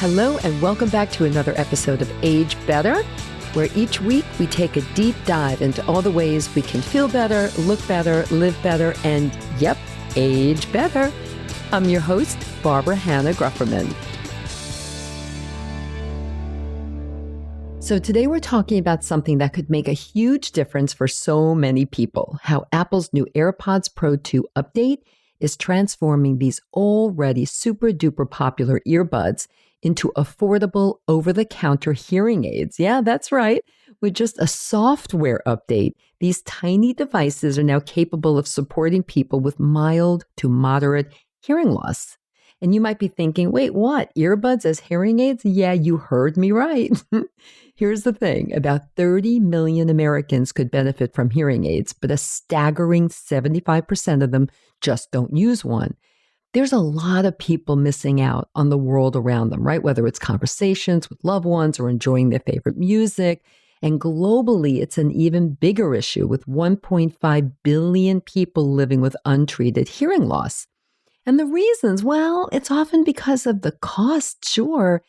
Hello and welcome back to another episode of Age Better, where each week we take a deep dive into all the ways we can feel better, look better, live better, and yep, age better. I'm your host, Barbara Hannah Grufferman. So today we're talking about something that could make a huge difference for so many people, how Apple's new AirPods Pro 2 update is transforming these already super duper popular earbuds into affordable over-the-counter hearing aids. Yeah, that's right. With just a software update, these tiny devices are now capable of supporting people with mild to moderate hearing loss. And you might be thinking, wait, what? Earbuds as hearing aids? Yeah, you heard me right. Here's the thing. About 30 million Americans could benefit from hearing aids, but a staggering 75% of them just don't use one. There's a lot of people missing out on the world around them, right? Whether it's conversations with loved ones or enjoying their favorite music. And globally, it's an even bigger issue with 1.5 billion people living with untreated hearing loss. And the reasons, well, it's often because of the cost, sure,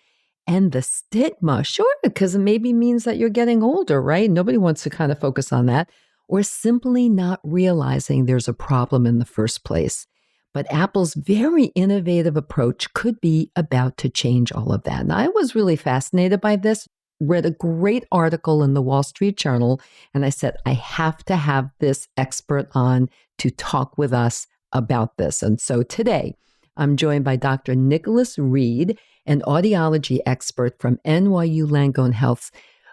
and the stigma, sure, because it maybe means that you're getting older, right? Nobody wants to kind of focus on that, or simply not realizing there's a problem in the first place. But Apple's very innovative approach could be about to change all of that. And I was really fascinated by this, read a great article in the Wall Street Journal, and I said, I have to have this expert on to talk with us about this. And so today, I'm joined by Dr. Nicholas Reed, an audiology expert from NYU Langone Health's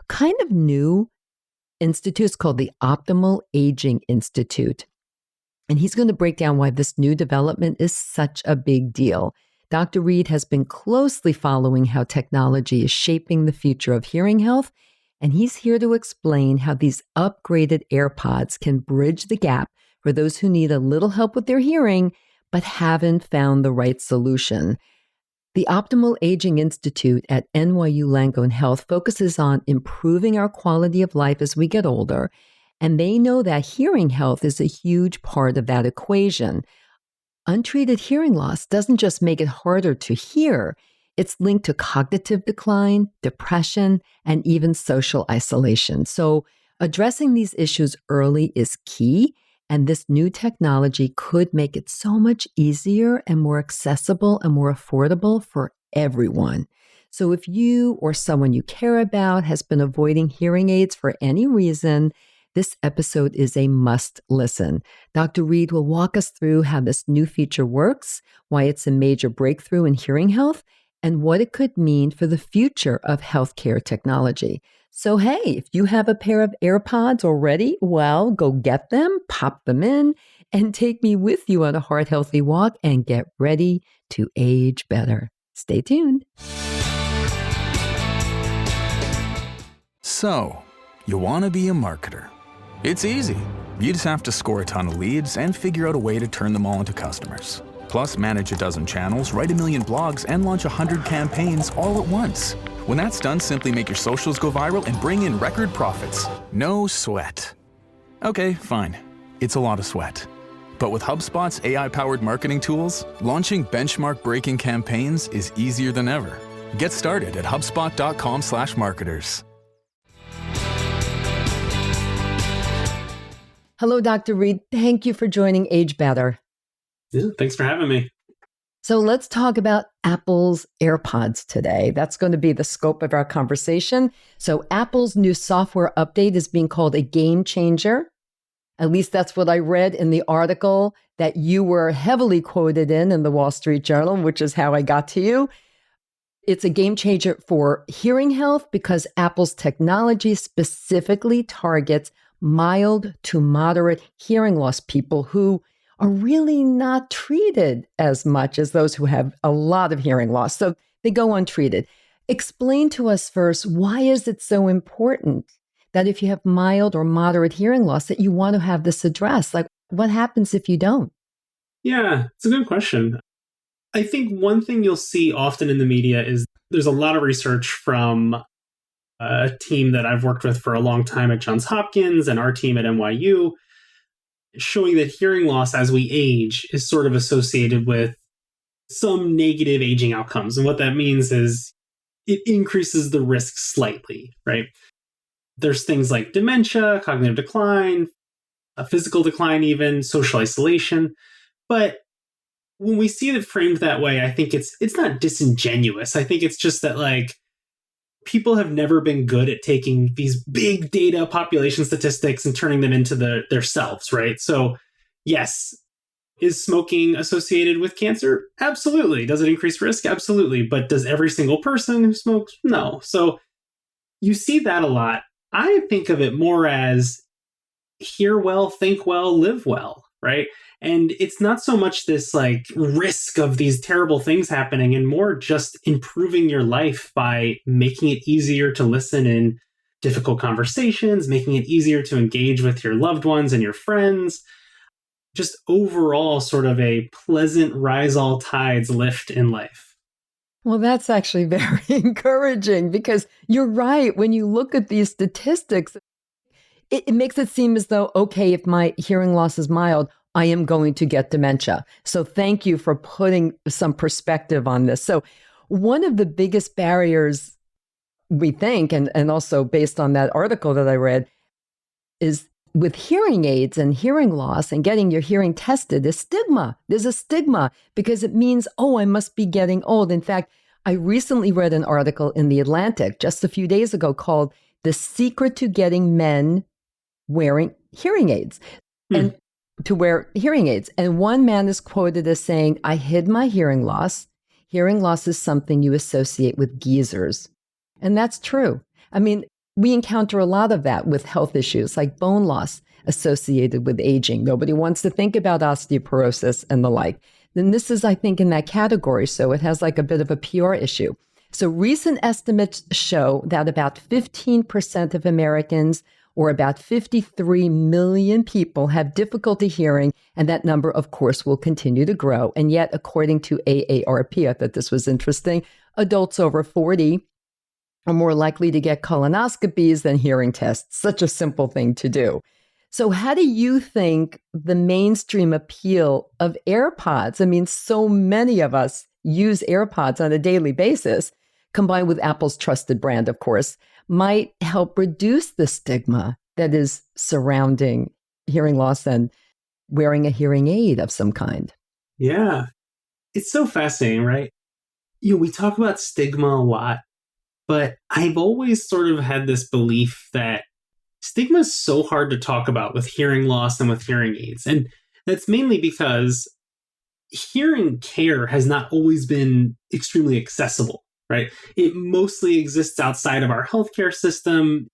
kind of new institute. It's called the Optimal Aging Institute. And he's going to break down why this new development is such a big deal. Dr. Reed has been closely following how technology is shaping the future of hearing health, and he's here to explain how these upgraded AirPods can bridge the gap for those who need a little help with their hearing but haven't found the right solution. The Optimal Aging Institute at NYU Langone Health focuses on improving our quality of life as we get older, and they know that hearing health is a huge part of that equation. Untreated hearing loss doesn't just make it harder to hear, it's linked to cognitive decline, depression, and even social isolation. So addressing these issues early is key, and this new technology could make it so much easier and more accessible and more affordable for everyone. So if you or someone you care about has been avoiding hearing aids for any reason, this episode is a must listen. Dr. Reed will walk us through how this new feature works, why it's a major breakthrough in hearing health, and what it could mean for the future of healthcare technology. So, hey, if you have a pair of AirPods already, well, go get them, pop them in, and take me with you on a heart-healthy walk and get ready to age better. Stay tuned. So, you want to be a marketer. It's easy. You just have to score a ton of leads and figure out a way to turn them all into customers. Plus, manage a dozen channels, write a million blogs, and launch 100 campaigns all at once. When that's done, simply make your socials go viral and bring in record profits. No sweat. Okay, fine. It's a lot of sweat. But with HubSpot's AI-powered marketing tools, launching benchmark-breaking campaigns is easier than ever. Get started at HubSpot.com/marketers. Hello, Dr. Reed. Thank you for joining Age Better. Yeah, thanks for having me. So let's talk about Apple's AirPods today. That's going to be the scope of our conversation. So Apple's new software update is being called a game changer. At least that's what I read in the article that you were heavily quoted in the Wall Street Journal, which is how I got to you. It's a game changer for hearing health because Apple's technology specifically targets mild to moderate hearing loss people who are really not treated as much as those who have a lot of hearing loss. So they go untreated. Explain to us first, why is it so important that if you have mild or moderate hearing loss that you want to have this addressed? Like, what happens if you don't? Yeah, it's a good question. I think one thing you'll see often in the media is there's a lot of research from a team that I've worked with for a long time at Johns Hopkins and our team at NYU, showing that hearing loss as we age is sort of associated with some negative aging outcomes. And what that means is it increases the risk slightly, right? There's things like dementia, cognitive decline, a physical decline even, social isolation. But when we see it framed that way, I think it's not disingenuous. I think it's just that like people have never been good at taking these big data population statistics and turning them into their selves, right? So yes, is smoking associated with cancer? Absolutely. Does it increase risk? Absolutely. But does every single person who smokes? No. So you see that a lot. I think of it more as hear well, think well, live well, right? And it's not so much this like risk of these terrible things happening and more just improving your life by making it easier to listen in difficult conversations, making it easier to engage with your loved ones and your friends. Just overall sort of a pleasant rise all tides lift in life. Well, that's actually very encouraging because you're right. When you look at these statistics, it makes it seem as though, okay, if my hearing loss is mild, I am going to get dementia. So thank you for putting some perspective on this. So one of the biggest barriers we think, and also based on that article that I read, is with hearing aids and hearing loss and getting your hearing tested is stigma. There's a stigma because it means, oh, I must be getting old. In fact, I recently read an article in The Atlantic just a few days ago called The Secret to Getting Men Wearing Hearing Aids. And to wear hearing aids. And one man is quoted as saying, I hid my hearing loss. Hearing loss is something you associate with geezers. And that's true. I mean, we encounter a lot of that with health issues like bone loss associated with aging. Nobody wants to think about osteoporosis and the like. Then this is, I think, in that category. So it has like a bit of a PR issue. So recent estimates show that about 15% of Americans, or about 53 million people, have difficulty hearing, and that number, of course, will continue to grow. And yet, according to AARP, I thought this was interesting, adults over 40 are more likely to get colonoscopies than hearing tests. Such a simple thing to do. So how do you think the mainstream appeal of AirPods, I mean, so many of us use AirPods on a daily basis, combined with Apple's trusted brand, of course, might help reduce the stigma that is surrounding hearing loss and wearing a hearing aid of some kind? Yeah. It's so fascinating, right? We talk about stigma a lot, but I've always sort of had this belief that stigma is so hard to talk about with hearing loss and with hearing aids. And that's mainly because hearing care has not always been extremely accessible, right? It mostly exists outside of our healthcare system.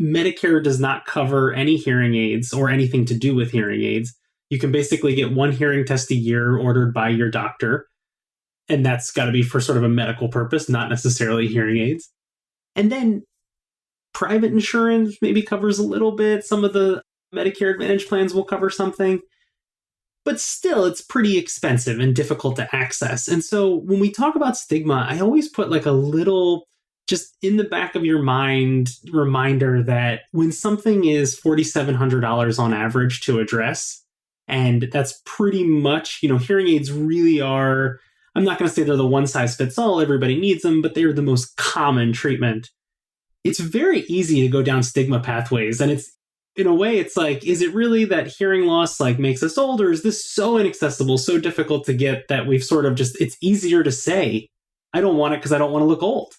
Medicare does not cover any hearing aids or anything to do with hearing aids. You can basically get one hearing test a year ordered by your doctor. And that's got to be for sort of a medical purpose, not necessarily hearing aids. And then private insurance maybe covers a little bit. Some of the Medicare Advantage plans will cover something. But still, it's pretty expensive and difficult to access. And so when we talk about stigma, I always put like a little, just in the back of your mind, reminder that when something is $4,700 on average to address, and that's pretty much, hearing aids really are, I'm not going to say they're the one size fits all, everybody needs them, but they're the most common treatment. It's very easy to go down stigma pathways. And it's, in a way, it's like, is it really that hearing loss like makes us old, or is this so inaccessible, so difficult to get that we've sort of just, it's easier to say, I don't want it because I don't want to look old.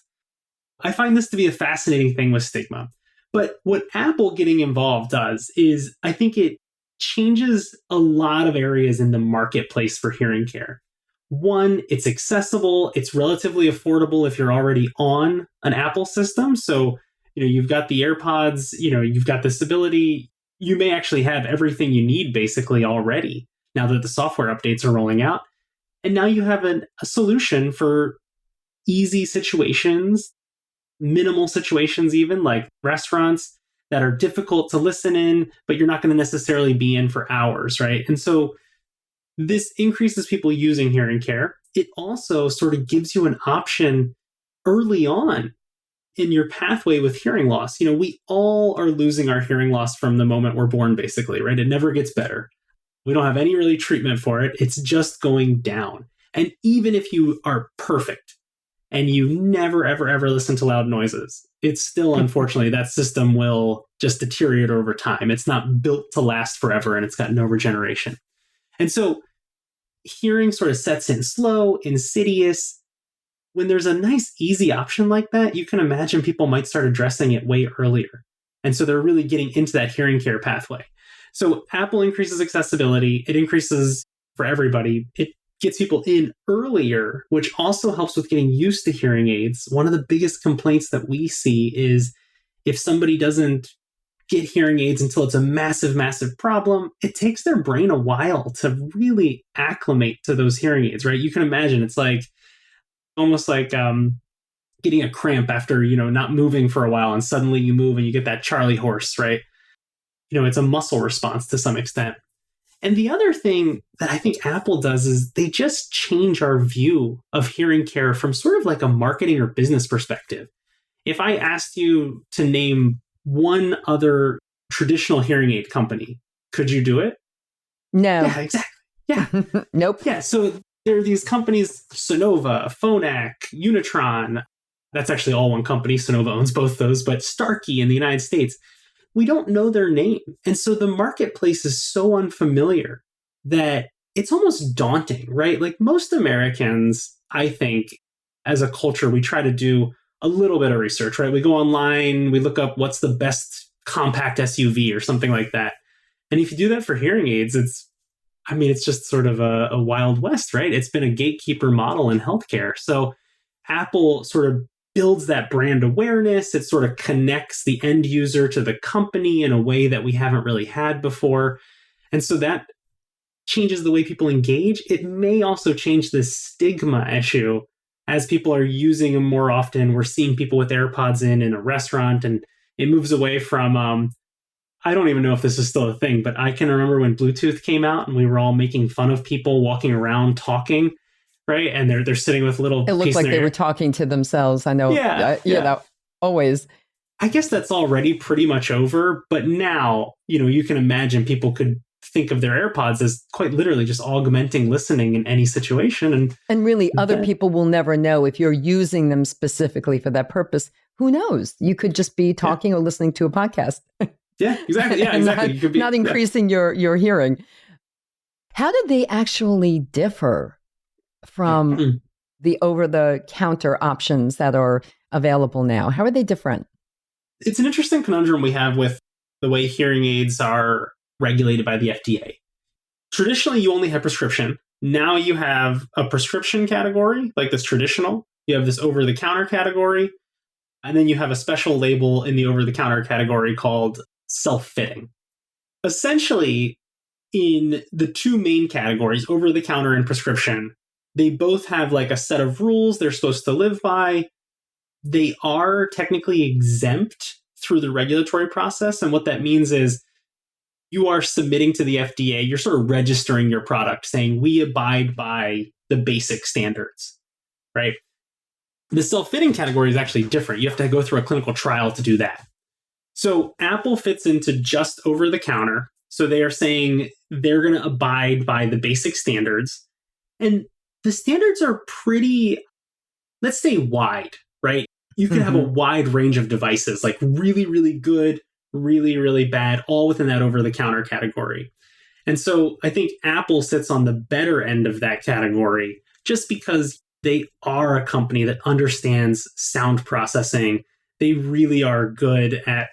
I find this to be a fascinating thing with stigma. But what Apple getting involved does is, I think it changes a lot of areas in the marketplace for hearing care. One, it's accessible, it's relatively affordable if you're already on an Apple system. So, you've got the AirPods, you've got this ability. You may actually have everything you need basically already now that the software updates are rolling out. And now you have a solution for easy situations, minimal situations, even like restaurants that are difficult to listen in, but you're not going to necessarily be in for hours, right? And so this increases people using hearing care. It also sort of gives you an option early on in your pathway with hearing loss. We all are losing our hearing loss from the moment we're born, basically, right? It never gets better. We don't have any really treatment for it. It's just going down. And even if you are perfect, and you never, ever, ever listen to loud noises, it's still, unfortunately, that system will just deteriorate over time. It's not built to last forever, and it's got no regeneration. And so hearing sort of sets in slow, insidious. When there's a nice, easy option like that, you can imagine people might start addressing it way earlier. And so they're really getting into that hearing care pathway. So Apple increases accessibility. It increases for everybody. It gets people in earlier, which also helps with getting used to hearing aids. One of the biggest complaints that we see is if somebody doesn't get hearing aids until it's a massive, massive problem, it takes their brain a while to really acclimate to those hearing aids, right? You can imagine it's like almost like getting a cramp after, not moving for a while, and suddenly you move and you get that Charlie horse, right? It's a muscle response to some extent. And the other thing that I think Apple does is they just change our view of hearing care from sort of like a marketing or business perspective. If I asked you to name one other traditional hearing aid company, could you do it? No. Yeah, exactly. Yeah. Nope. Yeah. So there are these companies, Sonova, Phonak, Unitron. That's actually all one company. Sonova owns both those, but Starkey in the United States. We don't know their name. And so the marketplace is so unfamiliar that it's almost daunting, right? Like most Americans, I think, as a culture, we try to do a little bit of research, right? We go online, we look up what's the best compact SUV or something like that. And if you do that for hearing aids, it's just sort of a Wild West, right? It's been a gatekeeper model in healthcare. So Apple sort of builds that brand awareness. It sort of connects the end user to the company in a way that we haven't really had before. And so that changes the way people engage. It may also change the stigma issue as people are using them more often. We're seeing people with AirPods in a restaurant, and it moves away from, I don't even know if this is still a thing, but I can remember when Bluetooth came out and we were all making fun of people walking around talking, right? And they're sitting with little. It looked like they were talking to themselves. I know. Yeah. That always. I guess that's already pretty much over. But now, you can imagine people could think of their AirPods as quite literally just augmenting listening in any situation. And really, other people will never know if you're using them specifically for that purpose. Who knows? You could just be talking or listening to a podcast. Yeah, exactly. Yeah, exactly. You could be not increasing your hearing. How do they actually differ from the over-the-counter options that are available now? How are they different? It's an interesting conundrum we have with the way hearing aids are regulated by the FDA. Traditionally, you only had prescription. Now you have a prescription category, like this traditional. You have this over-the-counter category. And then you have a special label in the over-the-counter category called self-fitting. Essentially, in the two main categories, over-the-counter and prescription, they both have like a set of rules they're supposed to live by. They are technically exempt through the regulatory process. And what that means is you are submitting to the FDA, you're sort of registering your product saying we abide by the basic standards, right? The self-fitting category is actually different. You have to go through a clinical trial to do that. So Apple fits into just over the counter. So they are saying they're going to abide by the basic standards. And the standards are pretty, let's say, wide, right? You can have a wide range of devices, like really, really good, really, really bad, all within that over-the-counter category. And so I think Apple sits on the better end of that category just because they are a company that understands sound processing. They really are good at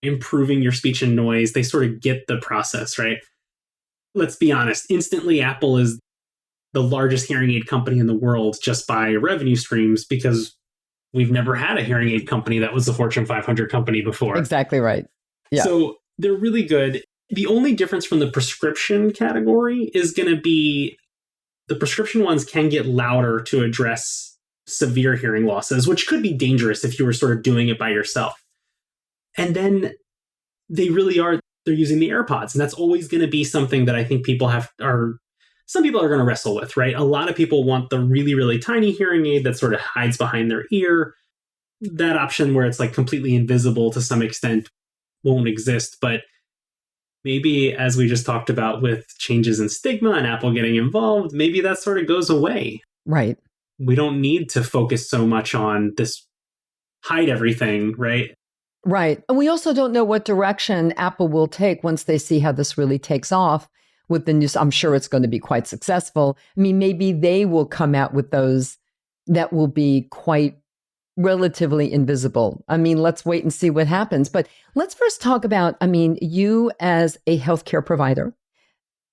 improving your speech and noise. They sort of get the process, right? Let's be honest. Instantly, Apple is the largest hearing aid company in the world just by revenue streams because we've never had a hearing aid company that was the Fortune 500 company before. Exactly right. Yeah. So they're really good. The only difference from the prescription category is going to be the prescription ones can get louder to address severe hearing losses, which could be dangerous if you were sort of doing it by yourself. And then they really are, they're using the AirPods. And that's always going to be something that I think some people are going to wrestle with, right? A lot of people want the really, really tiny hearing aid that sort of hides behind their ear. That option where it's like completely invisible to some extent won't exist. But maybe as we just talked about with changes in stigma and Apple getting involved, maybe that sort of goes away. Right. we don't need to focus so much on this hide everything, right? Right. And we also don't know what direction Apple will take once they see how this really takes off with the news. I'm sure it's going to be quite successful. I mean, maybe they will come out with those that will be quite relatively invisible. I mean, let's wait and see what happens. But let's first talk about, I mean, you as a healthcare provider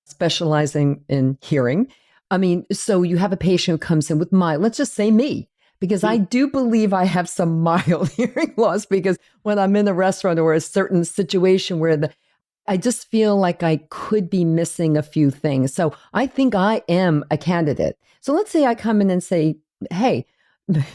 specializing in hearing. I mean, so you have a patient who comes in with let's just say me, because I do believe I have some mild hearing loss, because when I'm in a restaurant or a certain situation where I just feel like I could be missing a few things. So I think I am a candidate. So let's say I come in and say, hey,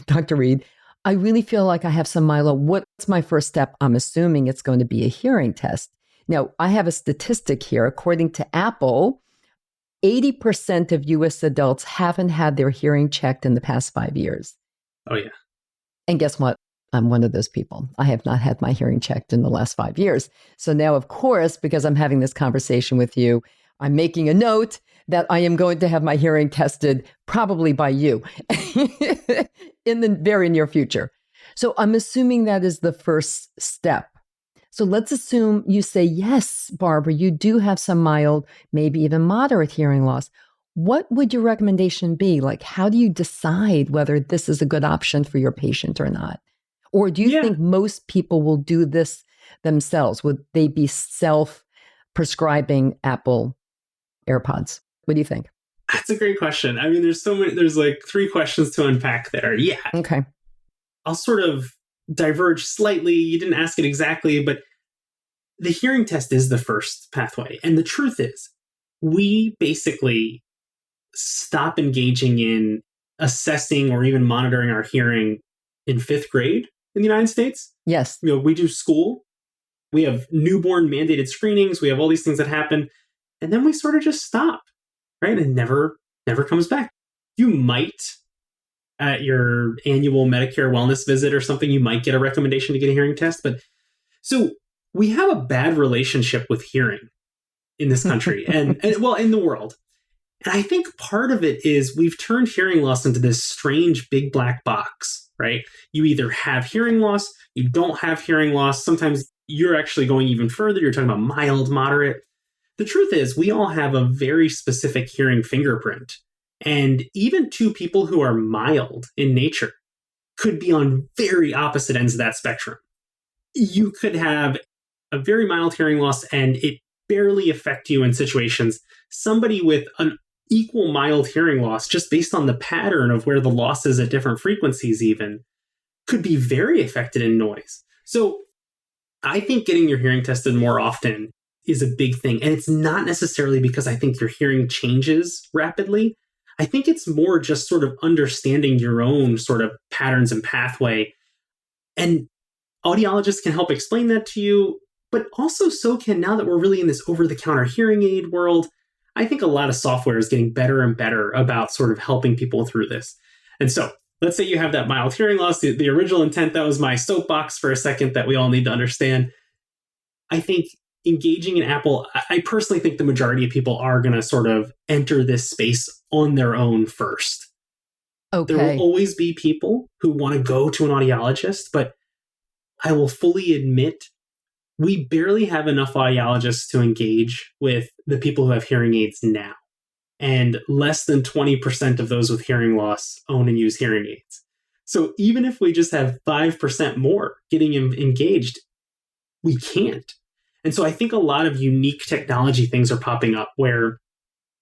Dr. Reed, I really feel like I have some myelo. What's my first step? I'm assuming it's going to be a hearing test. Now, I have a statistic here. According to Apple, 80% of US adults haven't had their hearing checked in the past 5 years. Oh, yeah. And guess what? I'm one of those people. I have not had my hearing checked in the last 5 years. So now, of course, because I'm having this conversation with you, I'm making a note that I am going to have my hearing tested probably by you in the very near future. So I'm assuming that is the first step. So let's assume you say, yes, Barbara, you do have some mild, maybe even moderate hearing loss. What would your recommendation be? Like, how do you decide whether this is a good option for your patient or not? Or do you think most people will do this themselves? Would they be self-prescribing Apple AirPods? What do you think? That's a great question. I mean, there's like 3 questions to unpack there. Yeah. Okay. I'll sort of diverge slightly. You didn't ask it exactly, but the hearing test is the first pathway. And the truth is, we basically stop engaging in assessing or even monitoring our hearing in 5th grade in the United States. Yes. We do school. We have newborn mandated screenings. We have all these things that happen. And then we sort of just stop, right? And never comes back. You might, at your annual Medicare wellness visit or something, you might get a recommendation to get a hearing test. But so we have a bad relationship with hearing in this country and well, in the world. And I think part of it is we've turned hearing loss into this strange big black box, right? You either have hearing loss, you don't have hearing loss. Sometimes you're actually going even further. You're talking about mild, moderate. The truth is, we all have a very specific hearing fingerprint. And even 2 people who are mild in nature could be on very opposite ends of that spectrum. You could have a very mild hearing loss and it barely affect you in situations. Somebody with an equal mild hearing loss, just based on the pattern of where the loss is at different frequencies even, could be very affected in noise. So I think getting your hearing tested more often is a big thing. And it's not necessarily because I think your hearing changes rapidly. I think it's more just sort of understanding your own sort of patterns and pathway. And audiologists can help explain that to you, but also so can, now that we're really in this over-the-counter hearing aid world, I think a lot of software is getting better and better about sort of helping people through this. And so let's say you have that mild hearing loss, the original intent, that was my soapbox for a second that we all need to understand. I think engaging in Apple, I personally think the majority of people are going to sort of enter this space on their own first. Okay. There will always be people who want to go to an audiologist, but I will fully admit we barely have enough audiologists to engage with the people who have hearing aids now. And less than 20% of those with hearing loss own and use hearing aids. So even if we just have 5% more getting engaged, we can't. And so I think a lot of unique technology things are popping up where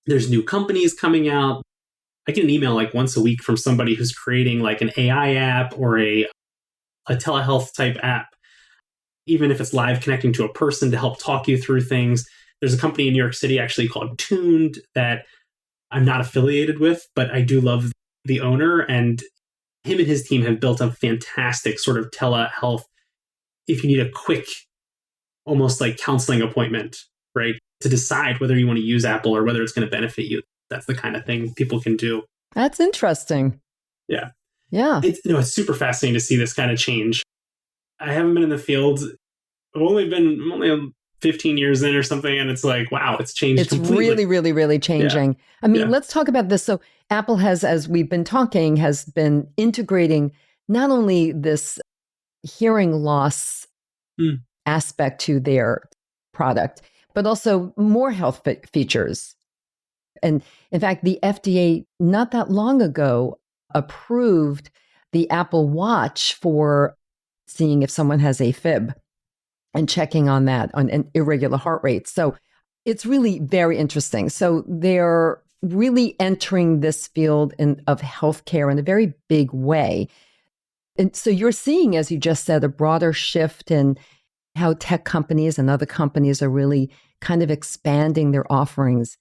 there's new companies coming out. I get an email like once a week from somebody who's creating like an AI app or a telehealth type app, even if it's live connecting to a person to help talk you through things. There's a company in New York City actually called Tuned that I'm not affiliated with, but I do love the owner, and him and his team have built a fantastic sort of telehealth. If you need a quick, almost like counseling appointment, right, to decide whether you want to use Apple or whether it's going to benefit you, that's the kind of thing people can do. That's interesting. Yeah. Yeah. It's super fascinating to see this kind of change. I haven't been in the field. I'm only 15 years in or something, and it's like, wow, it's changed It's completely. really, really, really changing. Yeah. I mean, Yeah. let's talk about this. So Apple has, as we've been talking, has been integrating not only this hearing loss Mm. aspect to their product, but also more health features. And in fact, the FDA not that long ago approved the Apple Watch for seeing if someone has AFib and checking on that on an irregular heart rate. So it's really very interesting. So they're really entering this field of healthcare in a very big way. And so you're seeing, as you just said, a broader shift in how tech companies and other companies are really kind of expanding their offerings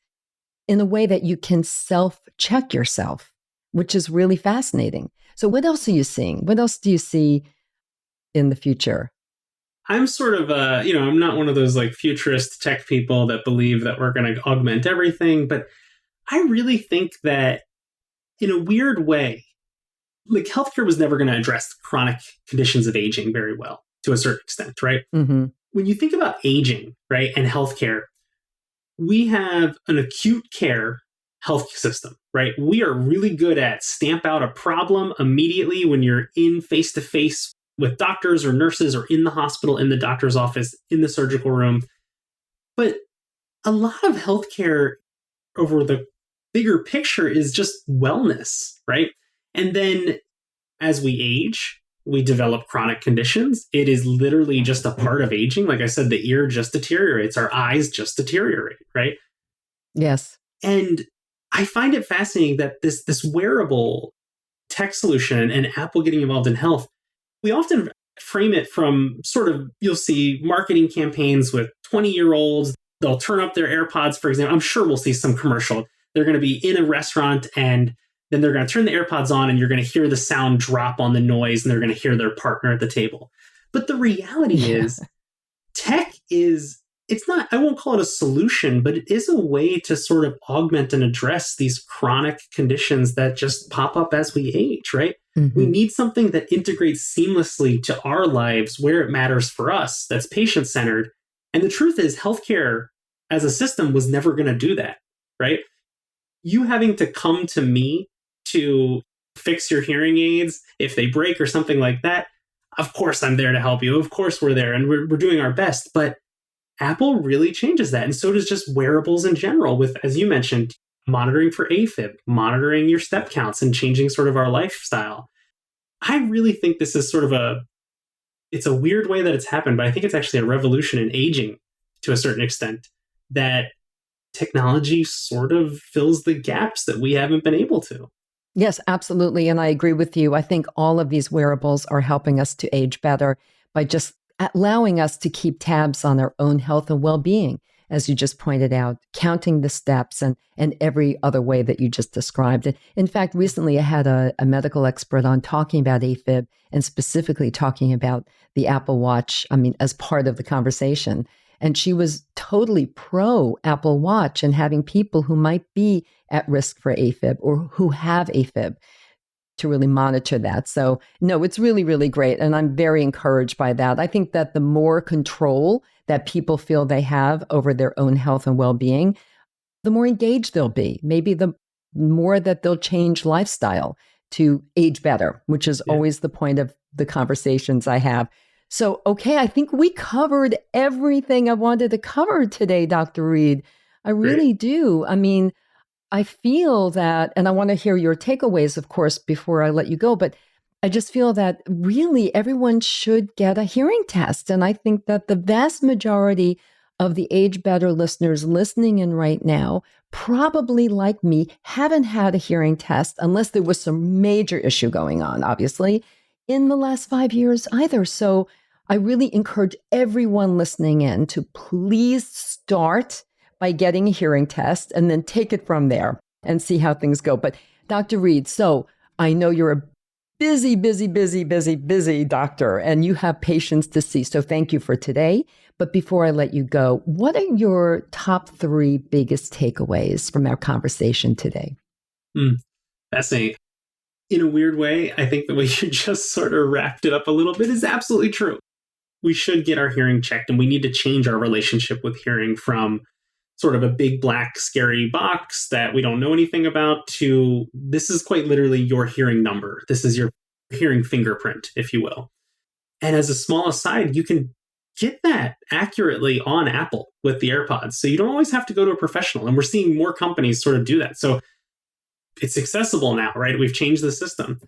in a way that you can self-check yourself, which is really fascinating. So what else are you seeing? What else do you see in the future? I'm sort of, I'm not one of those like futurist tech people that believe that we're going to augment everything, but I really think that in a weird way, like healthcare was never going to address chronic conditions of aging very well to a certain extent, right? Mm-hmm. When you think about aging, right, and healthcare, we have an acute care health system, right? We are really good at stamp out a problem immediately when you're in face to face with doctors or nurses or in the hospital, in the doctor's office, in the surgical room. But a lot of healthcare over the bigger picture is just wellness, right? And then as we age, we develop chronic conditions. It is literally just a part of aging. Like I said, the ear just deteriorates, our eyes just deteriorate, right? Yes. And I find it fascinating that this wearable tech solution and Apple getting involved in health, we often frame it from sort of, you'll see marketing campaigns with 20-year-olds. They'll turn up their AirPods, for example. I'm sure we'll see some commercial. They're going to be in a restaurant and then they're going to turn the AirPods on and you're going to hear the sound drop on the noise and they're going to hear their partner at the table. But the reality is tech is, it's not, I won't call it a solution, but it is a way to sort of augment and address these chronic conditions that just pop up as we age, right? Mm-hmm. We need something that integrates seamlessly to our lives where it matters for us, that's patient-centered. And the truth is, healthcare as a system was never going to do that, right? You having to come to me to fix your hearing aids if they break or something like that, of course I'm there to help you. Of course we're there and we're doing our best. But Apple really changes that. And so does just wearables in general with, as you mentioned, monitoring for AFib, monitoring your step counts and changing sort of our lifestyle. I really think this is sort of it's a weird way that it's happened, but I think it's actually a revolution in aging to a certain extent, that technology sort of fills the gaps that we haven't been able to. Yes, absolutely. And I agree with you. I think all of these wearables are helping us to age better by just allowing us to keep tabs on our own health and well-being, as you just pointed out, counting the steps and every other way that you just described. In fact, recently I had a medical expert on talking about AFib and specifically talking about the Apple Watch, as part of the conversation. And she was totally pro Apple Watch and having people who might be at risk for AFib or who have AFib to really monitor that. So no, it's really, really great. And I'm very encouraged by that. I think that the more control that people feel they have over their own health and well-being, the more engaged they'll be. Maybe the more that they'll change lifestyle to age better, which is always the point of the conversations I have. So, okay, I think we covered everything I wanted to cover today, Dr. Reed. I really do. I feel that, and I want to hear your takeaways, of course, before I let you go, but I just feel that really everyone should get a hearing test. And I think that the vast majority of the Age Better listeners listening in right now, probably like me, haven't had a hearing test unless there was some major issue going on, obviously, in the last 5 years either. So I really encourage everyone listening in to please start by getting a hearing test and then take it from there and see how things go. But Dr. Reed, so I know you're a busy doctor and you have patients to see. So thank you for today. But before I let you go, what are your top 3 biggest takeaways from our conversation today? Fascinating. In a weird way, I think the way you just sort of wrapped it up a little bit is absolutely true. we should get our hearing checked, and we need to change our relationship with hearing from sort of a big black scary box that we don't know anything about to this is quite literally your hearing number. This is your hearing fingerprint, if you will. And as a small aside, you can get that accurately on Apple with the AirPods. So you don't always have to go to a professional. And we're seeing more companies sort of do that. So it's accessible now, right? We've changed the system.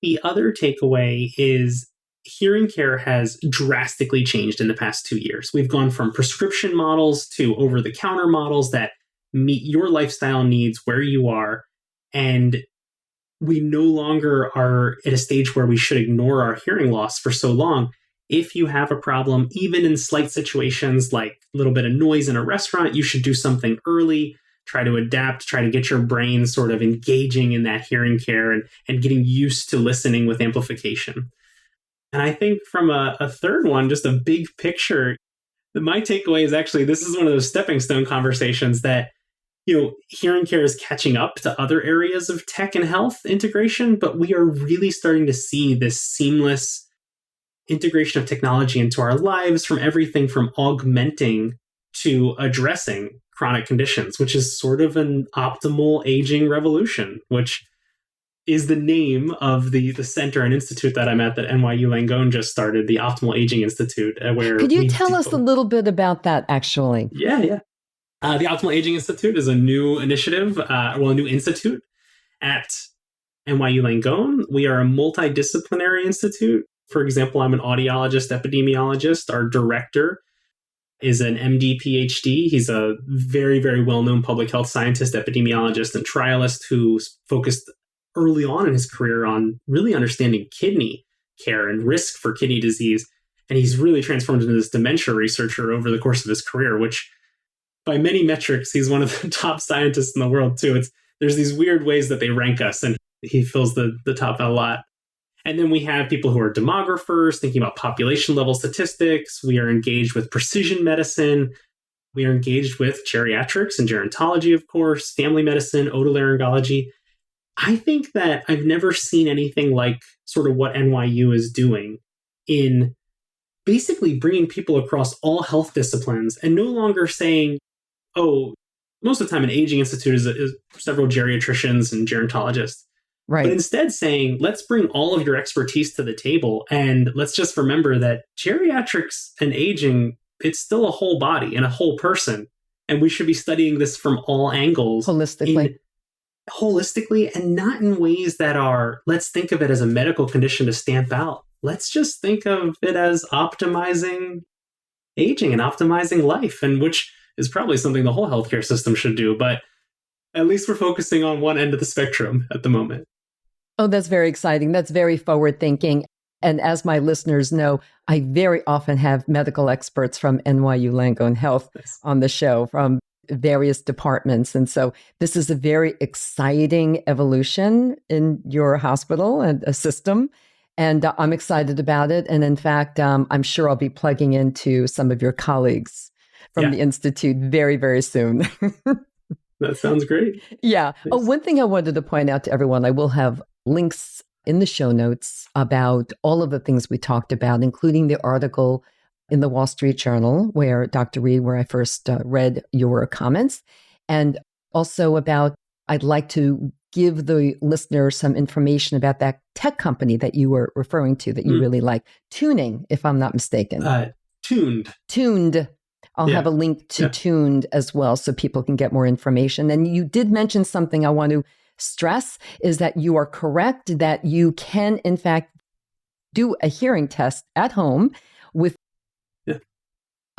The other takeaway is hearing care has drastically changed in the past 2 years. We've gone from prescription models to over-the-counter models that meet your lifestyle needs where you are. And we no longer are at a stage where we should ignore our hearing loss for so long. If you have a problem, even in slight situations like a little bit of noise in a restaurant, you should do something early, try to adapt, try to get your brain sort of engaging in that hearing care and getting used to listening with amplification. And I think from a third one, just a big picture, my takeaway is actually this is one of those stepping stone conversations that, hearing care is catching up to other areas of tech and health integration, but we are really starting to see this seamless integration of technology into our lives, from everything from augmenting to addressing chronic conditions, which is sort of an optimal aging revolution, which is the name of the center and institute that I'm at that NYU Langone just started, the Optimal Aging Institute. Could you tell us a little bit about that, actually? Yeah. The Optimal Aging Institute is a new initiative, a new institute at NYU Langone. We are a multidisciplinary institute. For example, I'm an audiologist, epidemiologist. Our director is an MD, PhD. He's a very, very well-known public health scientist, epidemiologist, and trialist who's focused early on in his career on really understanding kidney care and risk for kidney disease. And he's really transformed into this dementia researcher over the course of his career, which by many metrics, he's one of the top scientists in the world too. There's these weird ways that they rank us, and he fills the top a lot. And then we have people who are demographers, thinking about population level statistics. We are engaged with precision medicine. We are engaged with geriatrics and gerontology, of course, family medicine, otolaryngology. I think that I've never seen anything like sort of what NYU is doing in basically bringing people across all health disciplines and no longer saying, most of the time an aging institute is several geriatricians and gerontologists. Right. But instead saying, let's bring all of your expertise to the table. And let's just remember that geriatrics and aging, it's still a whole body and a whole person. And we should be studying this from all angles. Holistically, and not in ways that are, let's think of it as a medical condition to stamp out. Let's just think of it as optimizing aging and optimizing life, and which is probably something the whole healthcare system should do. But at least we're focusing on one end of the spectrum at the moment. Oh, that's very exciting. That's very forward thinking. And as my listeners know, I very often have medical experts from NYU Langone Health on the show from various departments. And so this is a very exciting evolution in your hospital and a system. And I'm excited about it. And in fact, I'm sure I'll be plugging into some of your colleagues from the Institute very, very soon. That sounds great. Yeah. Thanks. Oh, one thing I wanted to point out to everyone, I will have links in the show notes about all of the things we talked about, including the article in the Wall Street Journal where Dr. Reed, where I first read your comments, and also about, I'd like to give the listener some information about that tech company that you were referring to that you really like, Tuning, if I'm not mistaken. Tuned. I'll have a link to Tuned as well so people can get more information. And you did mention something I want to stress is that you are correct that you can, in fact, do a hearing test at home with,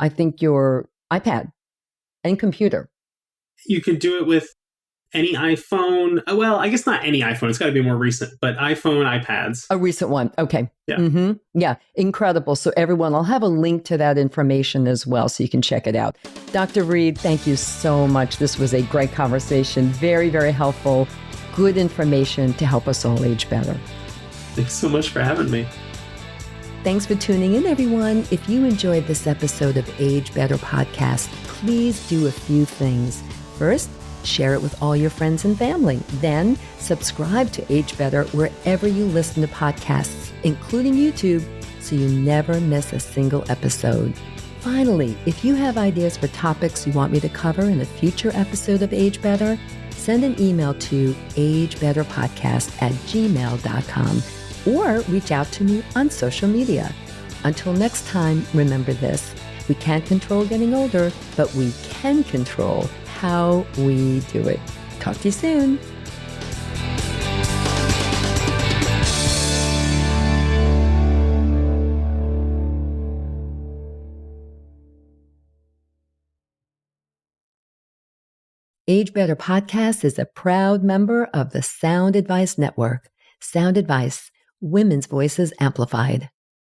I think, your iPad and computer. You could do it with any iPhone. Well, I guess not any iPhone. It's got to be more recent, but iPhone, iPads. A recent one. Okay. Yeah. Mm-hmm. Yeah. Incredible. So everyone, I'll have a link to that information as well so you can check it out. Dr. Reed, thank you so much. This was a great conversation. Very, very helpful. Good information to help us all age better. Thanks so much for having me. Thanks for tuning in, everyone. If you enjoyed this episode of Age Better Podcast, please do a few things. First, share it with all your friends and family. Then, subscribe to Age Better wherever you listen to podcasts, including YouTube, so you never miss a single episode. Finally, if you have ideas for topics you want me to cover in a future episode of Age Better, send an email to agebetterpodcast@gmail.com or reach out to me on social media. Until next time, remember this: we can't control getting older, but we can control how we do it. Talk to you soon. Age Better Podcast is a proud member of the Sound Advice Network. Sound Advice, women's voices amplified.